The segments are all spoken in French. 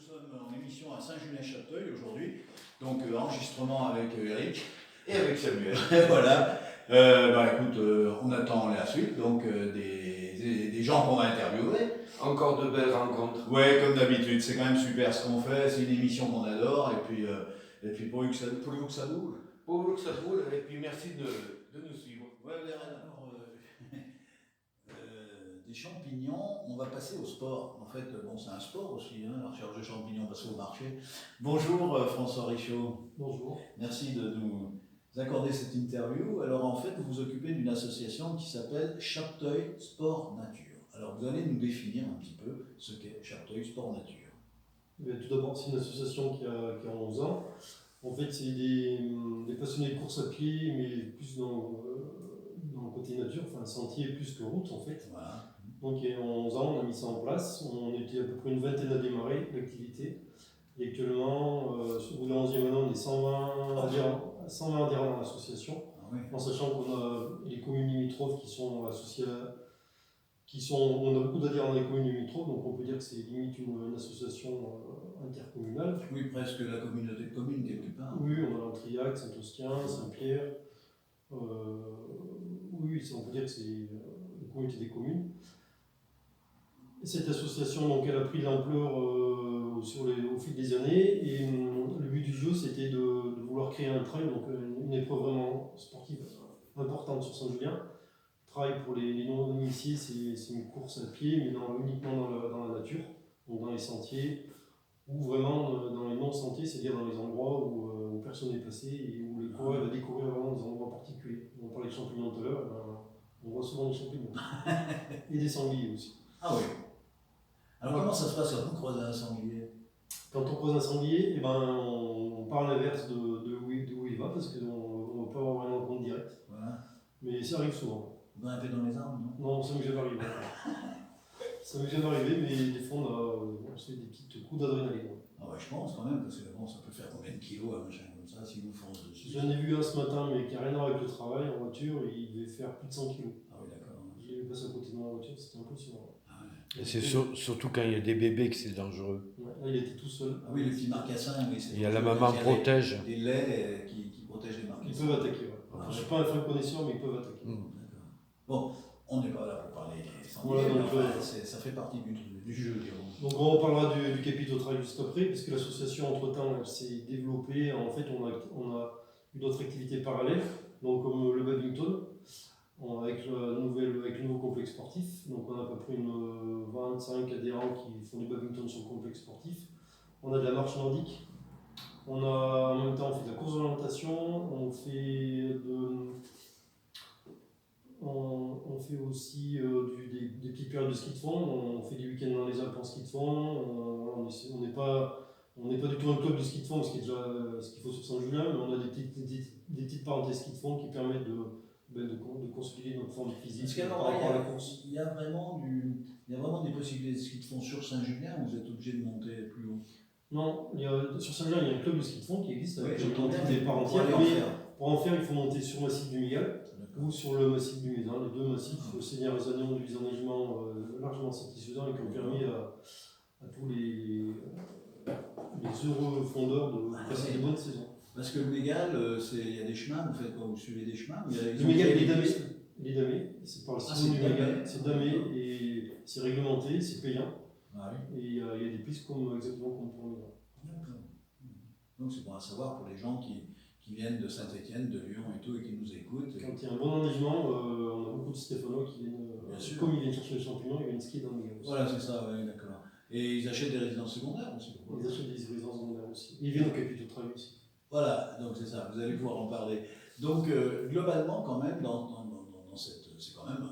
sommes en émission à Saint-Julien-Châteuil aujourd'hui, donc enregistrement avec Eric et avec Samuel. Voilà. Écoute, on attend la suite, donc des gens qu'on va interviewer. Encore de belles rencontres. Ouais, comme d'habitude, c'est quand même super ce qu'on fait, c'est une émission qu'on adore, et puis pourvu que ça bouge. Pour que ça roule, et puis merci de nous suivre. Ouais, alors, des champignons, on va passer au sport. En fait, bon, c'est un sport aussi, hein, la recherche de champignons passe au marché. Bonjour François Richaud. Bonjour. Merci de nous accorder cette interview. Alors en fait, vous vous occupez d'une association qui s'appelle Chapteuil Sport Nature. Alors vous allez nous définir un petit peu ce qu'est Chapteuil Sport Nature. Tout d'abord, c'est une association qui a 11 ans. En fait, c'est des passionnés de course à pied, mais plus dans le côté nature, enfin sentier plus que route en fait. Voilà. Donc il y a 11 ans, on a mis ça en place. On était à peu près une vingtaine à démarrer l'activité. Et actuellement, au bout de la 11e année, on est 120 adhérents dans l'association. Ah oui. En sachant qu'on a les communes limitrophes qui sont associées on a beaucoup d'adhérents dans les communes limitrophes, donc on peut dire que c'est limite une association intercommunale. Oui, presque la communauté de communes quelque part. Oui, on a l'Entriac, Saint-Oustien, Saint-Pierre. Oui, on peut dire que c'est une communauté des communes. Et cette association, donc, elle a pris de l'ampleur au fil des années, et le but du jeu, c'était de vouloir créer un trail, donc une épreuve vraiment sportive importante sur Saint-Julien. Trail pour les non-initiés, c'est une course à pied, mais uniquement dans la nature, donc dans les sentiers, ou vraiment dans les non-sentiers, c'est-à-dire dans les endroits où personne n'est passé et où le coureur va découvrir vraiment des endroits particuliers. On parlait de champignons tout à l'heure, on voit souvent des champignons. Et des sangliers aussi. Ah oui. Alors comment ça se passe quand on croise un sanglier? Quand on croise un sanglier, on part à l'inverse de où il va, parce qu'on ne va pas avoir vraiment un compte direct. Voilà. Mais ça arrive souvent. Vous grimpez dans les arbres, non? Non, ça m'est jamais arrivé. Ça m'est jamais arrivé, mais des fois on se fait des petits coups d'adrénaline. Ah ouais, je pense quand même, parce que bon, ça peut faire combien de kilos un machin comme ça si vous foncez dessus? J'en ai vu un ce matin, mais qui n'a rien à voir avec le travail, en voiture, il devait faire plus de 100 kg. Ah oui, d'accord. Je l'ai vu passer à côté de ma voiture, c'était impressionnant. Ah ouais. Et c'est surtout quand il y a des bébés que c'est dangereux. Ouais, là, il était tout seul. Ah oui, le petit marcassin, oui. Il y a la maman protège. Des laits qui protègent les Ils marcassins. peuvent attaquer, ouais. Ah, Je ne suis pas un fin connaisseur, mais ils peuvent attaquer. D'accord. Bon, on n'est pas là pour parler des sangliers, Voilà, mais donc, enfin, ça fait partie du jeu, dirons. Donc on parlera du Capitaux Trail juste après, puisque l'association entre-temps elle s'est développée. En fait, on a eu d'autres activités parallèles, donc comme le badminton, avec le nouveau complexe sportif. Donc on a à peu près 25 adhérents qui font du badminton sur le complexe sportif. On a de la marche nordique. On a en même temps on fait de la course d'orientation, on fait aussi des petites périodes de ski de fond, on fait des week-ends dans les Alpes en ski de fond, on n'est pas du tout un club de ski de fond, ce qui est déjà ce qu'il faut sur Saint-Julien, mais on a des petites parenthèses ski de fond qui permettent de consolider notre forme physique par rapport à la course. Il y a vraiment des possibilités de ski de fond sur Saint-Julien, ou vous êtes obligé de monter plus haut? Non, sur Saint-Julien, il y a un club de ski de fond qui existe avec Oui, une quantité par entière, pour mais pour en faire, il faut monter sur le massif du Miguel D'accord. ou sur le massif du Médin. Les deux massifs, c'est des réunions de enneigement largement satisfaisants et qui ont permis à tous les heureux fondeurs de passer de bonnes saisons. Parce que le Mégal, il y a des chemins, vous faites quoi? Vous suivez des chemins? Le Mégal, il est damé, c'est par le sillon du c'est Mégal, damé. c'est damé et c'est réglementé, c'est payant. Ah oui. Et il y a des pistes exactement comme pour le Mégal. D'accord. Donc c'est bon à savoir pour les gens qui viennent de Saint-Étienne, de Lyon et tout, et qui nous écoutent. Quand il y a un bon enneigement, on a beaucoup de Stéphanois qui viennent, comme ils viennent chercher les champignons, ils viennent skier dans le Mégal aussi. Voilà, c'est ça, oui, d'accord. Et ils achètent des résidences secondaires aussi. Ils achètent des résidences secondaires aussi. Ils viennent au Capitaux Trail aussi. Voilà, donc c'est ça, vous allez pouvoir en parler. Donc globalement, quand même, c'est quand même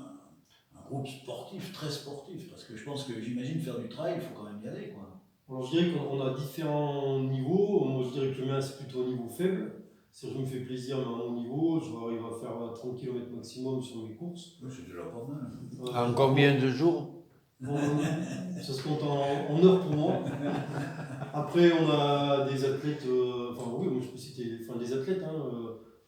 un groupe sportif, très sportif, parce que je pense que j'imagine faire du trail, il faut quand même y aller, quoi. Alors je dirais qu'on a différents niveaux. Moi je dirais que le mien c'est plutôt un niveau faible. C'est-à-dire que je me fais plaisir mais à mon niveau, j'arrive à faire 30 km maximum sur mes courses. Oui, c'est déjà pas mal. En combien de jours? Ça se compte en heures pour moi. Après on a des athlètes, oui, moi je peux citer des athlètes.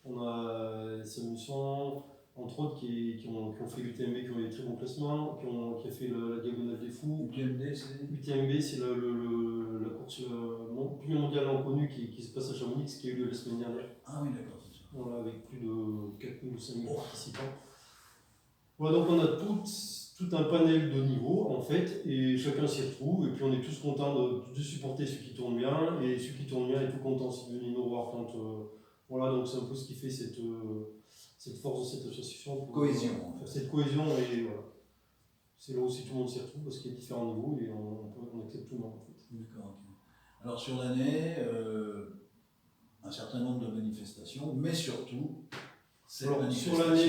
On a Samuson, entre autres, qui ont fait l'UTMB, qui ont eu des très bons classements, qui a fait la Diagonale des Fous. UTMB, c'est UTMB, c'est la course sur le plus mondialement connu qui se passe à Chamonix, qui a eu lieu la semaine dernière. Ah oui, d'accord, c'est ça. Voilà, avec plus de 4000 ou 5000 participants. Voilà, donc on a tout un panel de niveaux en fait, et chacun s'y retrouve, et puis on est tous contents de supporter ceux qui tournent bien, et ceux qui tournent bien est tout content aussi de venir nous voir quand. Voilà, donc c'est un peu ce qui fait cette force de cette association. Pour, Cohésion. Faire cette cohésion, et voilà. C'est là aussi tout le monde s'y retrouve, parce qu'il y a différents niveaux, et on accepte tout le monde en fait. D'accord, ok. Alors sur l'année, un certain nombre de manifestations, mais surtout, Alors, sur l'année,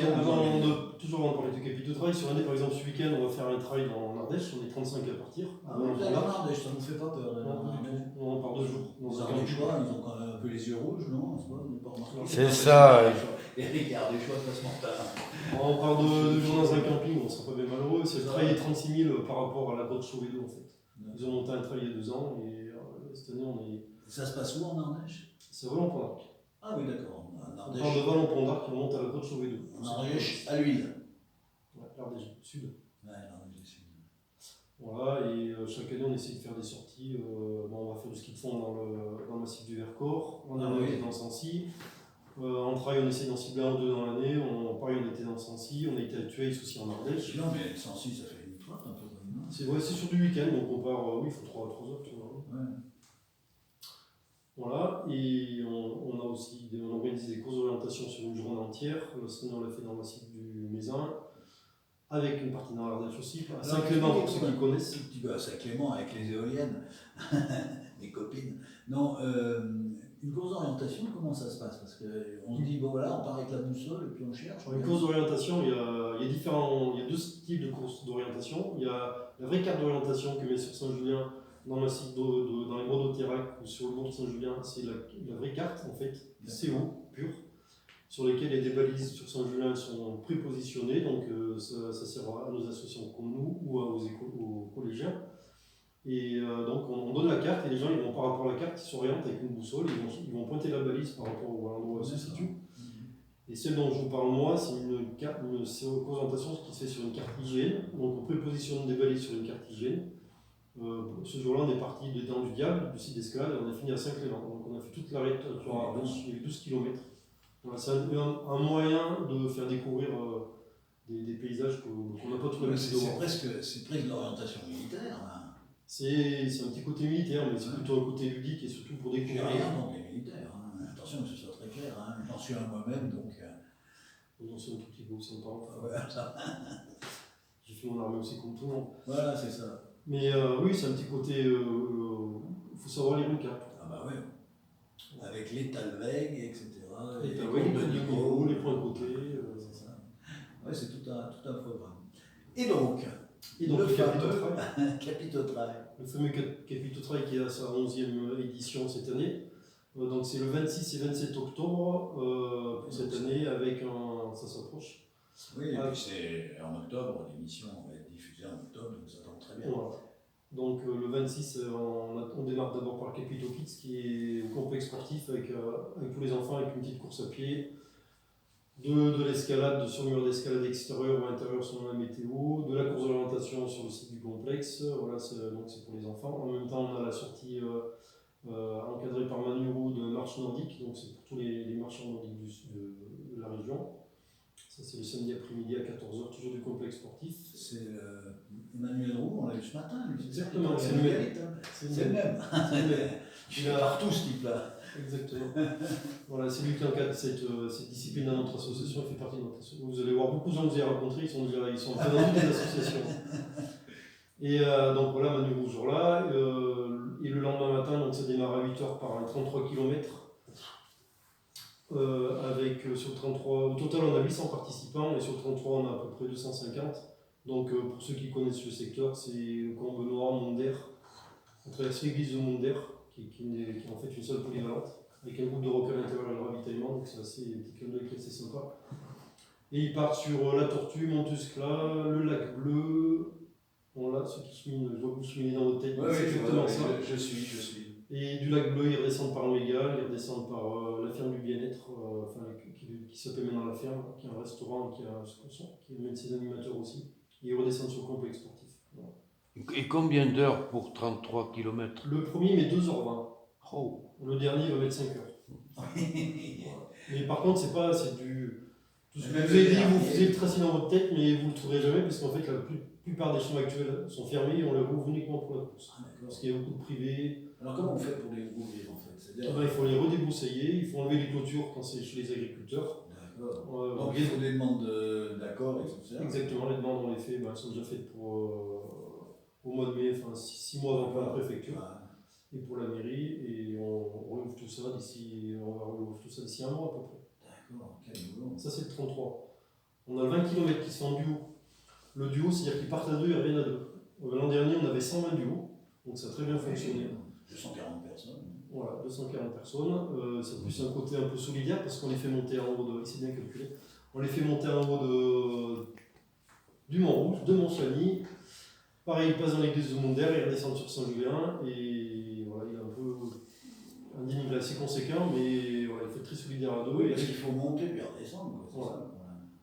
toujours avant de parler de Capitaux Trail, sur l'année par exemple ce week-end on va faire un trail en Ardèche, on est 35 à partir. Ah oui, vous allez en Ardèche, ça ne vous fait pas peur d'aller en Ardèche? Non, on part 2 jours. Les Ardéchois, ils ont quand même un peu les yeux rouges, non? C'est pas, vous n'avez pas remarqué? C'est ça. Et les Ardéchois, ça se monte. On part 2 jours dans un camping, on ne sera pas bien malheureux. C'est le trail est 36 000 par rapport à la grotte Chauvedo en fait. Ils ont monté un trail il y a 2 ans, et cette année on est. Ça se passe où en Ardèche? C'est Vallon-Pont-d'Arc. Ah oui, d'accord. En On part Ardèche. de Vallon-Pont-d'Arc, on monte à la grotte Chauvedo. En Ardèche, à l'huile. Ouais, l'Ardèche Sud. Ouais, l'Ardèche du Sud. Voilà, et chaque année on essaie de faire des sorties. On va faire du ski de fond dans le massif du Vercors, on a été dans Sancy. En trail, on essaie d'en cibler 1 ou 2 dans l'année. Pareil, on était dans Sancy, on a été à Tueil aussi en Ardèche. Non, mais Sancy, ça fait une trotte un peu comme nous. C'est sur du week-end, donc on part, il faut 3 heures, tu vois. Ouais. Voilà, et on organise des courses d'orientation sur une journée entière. La semaine, on l'a fait dans le massif du Mézin, avec une partie dans l'Ardèche aussi. À Saint-Clément, pour ceux qui connaissent. Un petit peu à Saint-Clément avec les éoliennes, les copines. Non, une course d'orientation, comment ça se passe? Parce qu'on se dit, bon voilà, on part avec la boussole et puis on cherche. Une course d'orientation, il y a 2 types de courses d'orientation. Il y a la vraie carte d'orientation que met sur Saint-Julien, dans le massif dans les Bords d'Auterac ou sur le bord de Saint-Julien. C'est la vraie carte en fait, CO pure, sur lesquelles il y a des balises sur Saint-Julien qui sont prépositionnées. Donc ça sert à nos associations comme nous ou aux collégiens. Et donc on donne la carte et les gens ils vont par rapport à la carte, ils s'orientent avec une boussole, ils vont pointer la balise par rapport à l'endroit où elle se situe. Et celle dont je vous parle moi, c'est une représentation qui se fait sur une carte hygiène. Donc on prépositionne des balises sur une carte hygiène. Ce jour-là, on est parti dans du Diable, du site d'escalade, et on a fini à Saint-Clément. Donc on a fait toute l'arrêt sur Ardèche, il y a eu 12 km. Voilà, c'est un moyen de faire découvrir des paysages qu'on n'a pas tout l'habitude de voir. C'est presque l'orientation militaire. Là. C'est un petit côté militaire, mais c'est plutôt un côté ludique et surtout pour J'ai découvrir. rien contre les militaires. Hein. Attention que ce soit très clair. Hein. J'en suis un moi-même, donc. J'en suis un tout petit peu aussi en parlant. Ouais, ça. J'ai fait mon armée aussi comme tout le monde. Voilà, c'est ça. Mais oui, c'est un petit côté. Il faut savoir lire une carte. Ah bah oui. Avec les talwegs, etc. Les talwegs, les niveaux, les points de côté. C'est ça. Ouais, c'est tout un programme. Et donc le fameux Capitaux Trail. Le fameux Capitaux Trail qui a sa 11e édition cette année. Donc c'est le 26 et 27 octobre pour cette année, avec ça s'approche. Oui, et puis c'est en octobre, l'émission va être diffusée en octobre, donc ça tombe très bien. Voilà. Donc le 26, on démarre d'abord par le Capitaux Kids qui est au complexe sportif avec tous les enfants, avec une petite course à pied, de l'escalade sur le mur d'escalade extérieur ou intérieur selon la météo, de la course d'orientation sur le site du complexe, voilà, donc c'est pour les enfants. En même temps, on a la sortie encadrée par Manu Roux de marche nordique, donc c'est pour tous les marcheurs nordiques de la région. Ça, c'est le samedi après-midi à 14h, toujours du complexe sportif. C'est Emmanuel Roux, on l'a eu ce matin. Lui. Exactement, c'est le même. C'est le même. Il est partout ce type-là. Exactement. Voilà, c'est lui qui encadre cette discipline dans notre association, il fait partie de notre association. Vous allez voir beaucoup de gens que vous avez rencontrés, ils sont en train dans toutes les associations. Et donc voilà, Manu Roux ce jour-là. Et le lendemain matin, donc ça démarre à 8h par un 33 km. Sur le 33, au total on a 800 participants et sur le 33 on a à peu près 250. Donc pour ceux qui connaissent le secteur, c'est Combenoir, Monder. On traverse l'église de Monder, qui est en fait une salle polyvalente, avec un groupe de rock à l'intérieur et le ravitaillement, donc c'est assez petit clin d'œil, assez sympa. Et ils partent sur la Tortue, Montescla, le lac Bleu. Bon là, ceux qui cheminent, je vois que vous cheminez dans votre tête, c'est exactement ça. Je suis. Et du lac Bleu, ils redescendent par Mégal, ils redescendent par la ferme du bien-être, qui s'appelle maintenant la ferme, qui est un restaurant, qui amène ses animateurs aussi. Et ils redescendent sur le complexe sportif. Voilà. Et combien d'heures pour 33 km? Le premier met 2h20. Oh. Le dernier va mettre 5 heures. Voilà. Mais par contre, c'est du. Tout ce que je vous ai dit, vous faisiez le tracé dans votre tête, mais vous ne le trouverez jamais, parce qu'en fait, la plupart des champs actuels sont fermés et on les rouvre uniquement pour la course. Ah, d'accord. Parce qu'il y a beaucoup de privés. Alors comment on fait pour les rouvrir en fait? C'est-à-dire... Il faut les redébroussailler, il faut enlever les clôtures quand c'est chez les agriculteurs. D'accord. Donc il faut des demandes d'accord et tout ça. Exactement, les demandes on les fait, sont déjà faites pour, au mois de mai, enfin 6 mois avant pour la préfecture et pour la mairie, et on rouvre tout ça d'ici, on va rouvrir tout ça d'ici un mois à peu près. D'accord, quel boulot. Ça c'est le 33. On a le 20 km qui se fait en duo. Le duo, c'est-à-dire qu'ils partent à deux et reviennent à deux. L'an dernier, on avait 120 duos, donc ça a très bien fonctionné. 240 personnes. Voilà, 240 personnes. C'est plus un côté un peu solidaire parce qu'on les fait monter en haut de. C'est bien calculé. On les fait monter en haut du Mont-Rouge, de Montchagny. Pareil, ils passent dans l'église de Mondère, ils redescendent sur Saint-Julien. Et voilà, il y a un peu un dénivelé assez conséquent, mais voilà, il faut être très solidaire à deux. Oui, parce qu'il faut monter puis redescendre. Quoi, voilà. ça,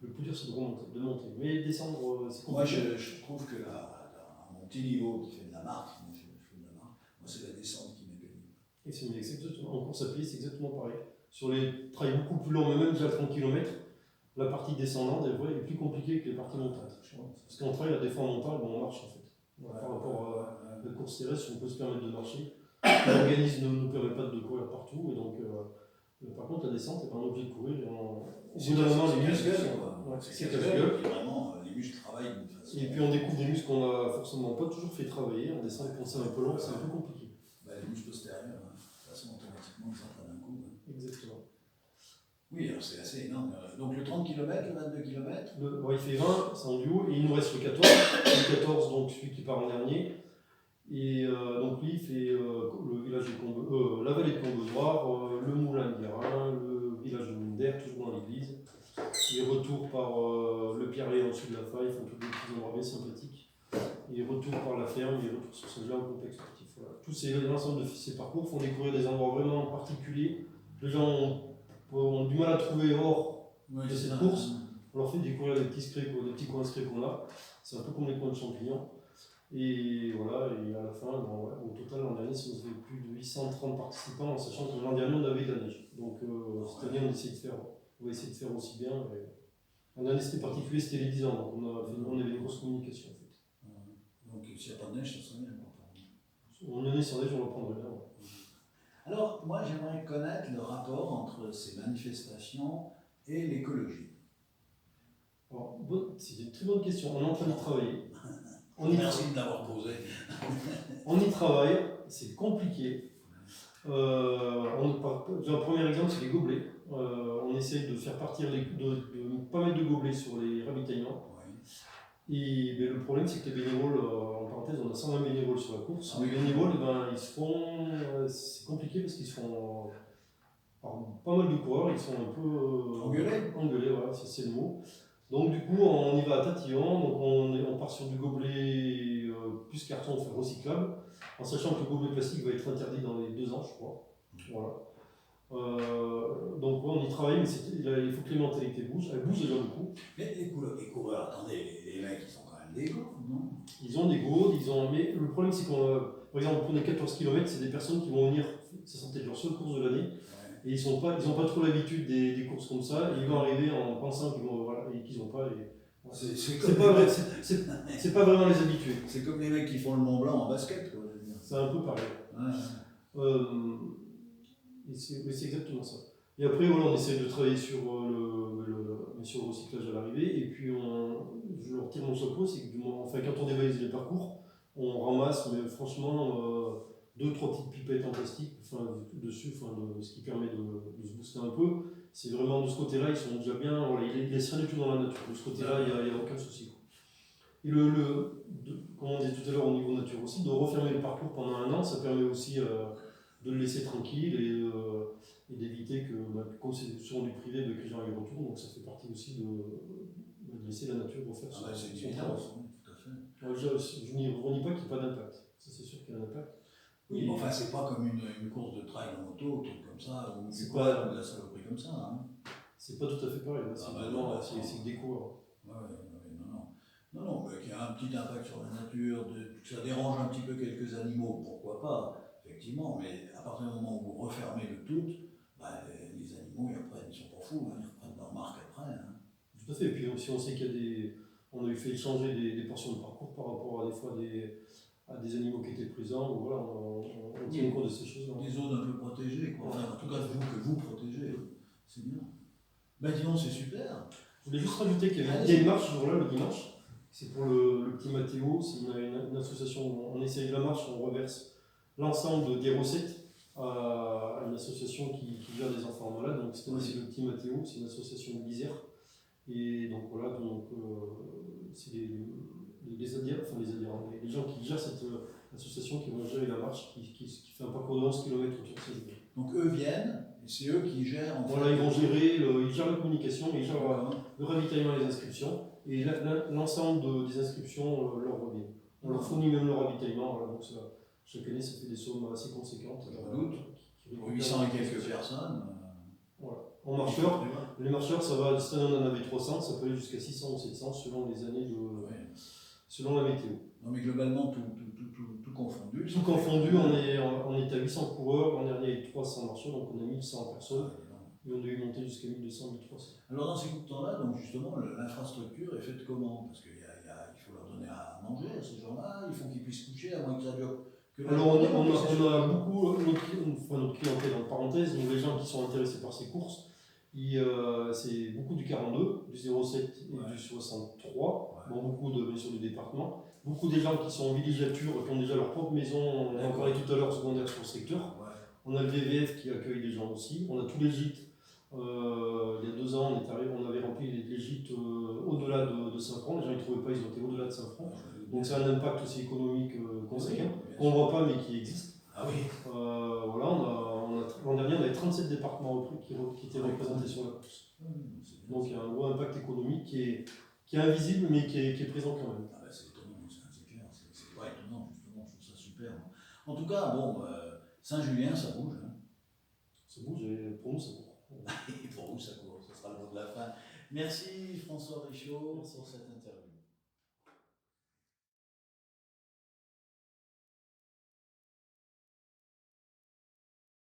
le plus dur, c'est de monter. Mais descendre, c'est moi, compliqué. je trouve que à mon petit niveau qui fait de la marque, moi, je fais de la marque, moi, c'est la descente qui m'est pénible. Et c'est exactement, en course à pied, c'est exactement pareil. Sur les trails beaucoup plus longs, mais même déjà 30 km, la partie descendante est plus compliquée que les parties montantes. Parce qu'en trail, des fois en montant, on marche en fait. Par rapport à la course terrestre, on peut se permettre de marcher. L'organisme ne nous permet pas de courir partout, et donc par contre la descente, on est obligé de courir. Au bout d'un moment, les muscles, c'est casse-gueule. Vraiment, les muscles travaillent d'une façon. Et puis on découvre des muscles qu'on n'a forcément pas toujours fait travailler. On descend quand c'est un peu long, c'est un peu compliqué. Les muscles postérieurs, de toute façon, automatiquement, ils s'entraînent un coup. Exactement. Oui, alors c'est assez énorme. Donc le 30 km, le 22 km il fait 20, c'est en duo, et il nous reste le 14. Le 14, donc celui qui part en dernier. Et donc lui, il fait le village de la vallée de Combenoir, le moulin de Guérin, le village de Munder, toujours dans l'église. Et retour par le Pierret en dessous de la faille, enfin tous des petits endroits bien sympathiques. Et retour par la ferme, et retour sur celui-là au complexe sportif. Voilà. L'ensemble de ces parcours font découvrir des endroits vraiment particuliers. Les gens ont du mal à trouver hors de cette course. On leur fait découvrir des petits coins secrets qu'on a. C'est un peu comme les coins de champignons. Et voilà, et à la fin, au total, l'an dernier, ça nous fait plus de 830 participants, en sachant que l'an dernier, on avait de la neige. Donc cette année, on va essayer de faire aussi bien. L'an dernier, c'était particulier, c'était les 10 ans, donc on avait une grosse communication en fait. Donc s'il n'y a pas de neige, ça serait bien. On en est sans neige, on va prendre bien. Alors, moi, j'aimerais connaître le rapport entre ces manifestations et l'écologie. Alors, c'est une très bonne question. On est en train d'y travailler. Merci de l'avoir posé. On y travaille, c'est compliqué. Un premier exemple, c'est les gobelets. On essaye de faire partir, de pas mettre de gobelets sur les ravitaillements. Et le problème, c'est que les bénévoles, en parenthèse, on a 120 bénévoles sur la course. Les bénévoles, ils se font. C'est compliqué parce qu'ils se font. Pas mal de coureurs, ils sont un peu. Engueulés, voilà, c'est le mot. Donc, du coup, on y va à tatillon. Donc, on part sur du gobelet plus carton, enfin recyclable, en sachant que le gobelet plastique va être interdit dans les 2 ans, je crois. Voilà. Donc, on y travaille, mais il faut que les mentalités bougent. Elles bougent déjà beaucoup. Mais les coureurs, attendez, les mecs, ils sont quand même des gourdes, non? Ils ont des gourdes, mais le problème, c'est qu'on, par exemple, on prenait 14 km, c'est des personnes qui vont venir, ça sent peut-être leur seule course de l'année, et ils n'ont pas trop l'habitude des courses comme ça, et ils vont arriver en pensant qu'ils vont, et qu'ils n'ont pas. C'est pas vraiment les habitués. C'est comme les mecs qui font le Mont Blanc en basket, quoi. C'est un peu pareil. C'est exactement ça. Et après, voilà, on essaie de travailler sur le recyclage à l'arrivée, et puis je leur tire mon chapeau, c'est que quand on dévalise les parcours, on ramasse, mais franchement, 2-3 petites pipettes en plastique dessus, ce qui permet de se booster un peu. C'est vraiment de ce côté-là, ils sont déjà bien, voilà, ils laissent rien du tout dans la nature. De ce côté-là, il n'y a aucun souci. Et comme on disait tout à l'heure au niveau nature aussi, de refermer le parcours pendant 1 an, ça permet aussi de le laisser tranquille et d'éviter que, comme c'est souvent du privé, que les gens y retournent. Donc ça fait partie aussi de laisser la nature refaire son travail. Tout à fait. Je n'y renie pas qu'il n'y ait pas d'impact. Ça, c'est sûr qu'il y a un impact. Oui, mais enfin, c'est pas comme une course de trail en moto, truc comme ça, ou c'est pas de la saloperie comme ça. Hein. C'est pas tout à fait pareil. C'est que des coureurs. Non, Non, non, mais qu'il y a un petit impact sur la nature, que ça dérange un petit peu quelques animaux, pourquoi pas, effectivement, mais à partir du moment où vous refermez le tout, bah, les animaux, ils sont pas fous, hein, ils reprennent leur marque après. Hein. Tout à fait. Et puis aussi, on sait qu'il y a on a eu fait changer des portions de parcours par rapport à des fois à des animaux qui étaient présents. Ou voilà, on tient compte de ces choses-là. Des zones un peu protégées, quoi. Enfin, en tout cas, que vous protégez, c'est bien. Ben dis donc, c'est super. Je voulais juste rajouter qu'il y a une marche ce jour-là, le dimanche. C'est pour le petit Mathéo. C'est une association où on essaye la marche, on reverse l'ensemble des recettes à une association qui gère des enfants malades. Donc cette année, c'est le petit Mathéo, c'est une association de l'Isère. Et donc voilà, c'est les gens qui gèrent cette association qui vont gérer la marche, qui fait un parcours de 11 km autour de ces journées. Donc eux viennent, et c'est eux qui gèrent. Voilà, ils gèrent la communication, ils gèrent le ravitaillement et les inscriptions, et l'ensemble des inscriptions leur revient. On leur fournit même le ravitaillement, voilà, donc chaque année ça fait des sommes assez conséquentes. Je doute. Pour 800 et quelques personnes. Voilà. En marcheurs, les marcheurs, ça va, cette année on en avait 300, ça peut aller jusqu'à 600 ou 700 selon les années, selon la météo. Non mais globalement, tout confondu. Tout confondu, on est à 800 coureurs, l'an dernier il y a eu 300 marcheurs, donc on a 1100 personnes, et on a eu monter jusqu'à 1200, 1300. Alors dans ces coups de temps-là, donc justement, l'infrastructure est faite comment? Parce qu'il faut leur donner à manger à ces gens-là, il faut qu'ils puissent coucher, à moins que ça dure que la Alors journée. on a beaucoup, notre clientèle en parenthèse, donc les gens qui sont intéressés par ces courses, c'est beaucoup du 42, du 07 et du 63, bon, beaucoup bien sûr du département, beaucoup des gens qui sont en villégiature, qui ont déjà leur propre maison, on en parlait tout à l'heure, secondaire sur le secteur. On a le VVF qui accueille des gens aussi, on a tous les gîtes. Il y a 2 ans, on avait rempli les gîtes au-delà de Saint-Front, les gens ne trouvaient pas, ils ont été au-delà de Saint-Front. Donc c'est un impact aussi économique conséquent, qu'on ne voit pas mais qui existe. Ah oui. Voilà, l'an dernier, on avait 37 départements qui étaient représentés sur la course. Donc il y a un gros impact économique qui est invisible mais qui est présent quand même. Ah bah c'est étonnant, c'est clair, c'est pas étonnant justement, je trouve ça super. En tout cas, bon, Saint-Julien, ça bouge. Hein. Ça bouge et pour nous ça court. Et pour vous, ça court, ce sera le mot de la fin. Merci François Richaud pour cette interview.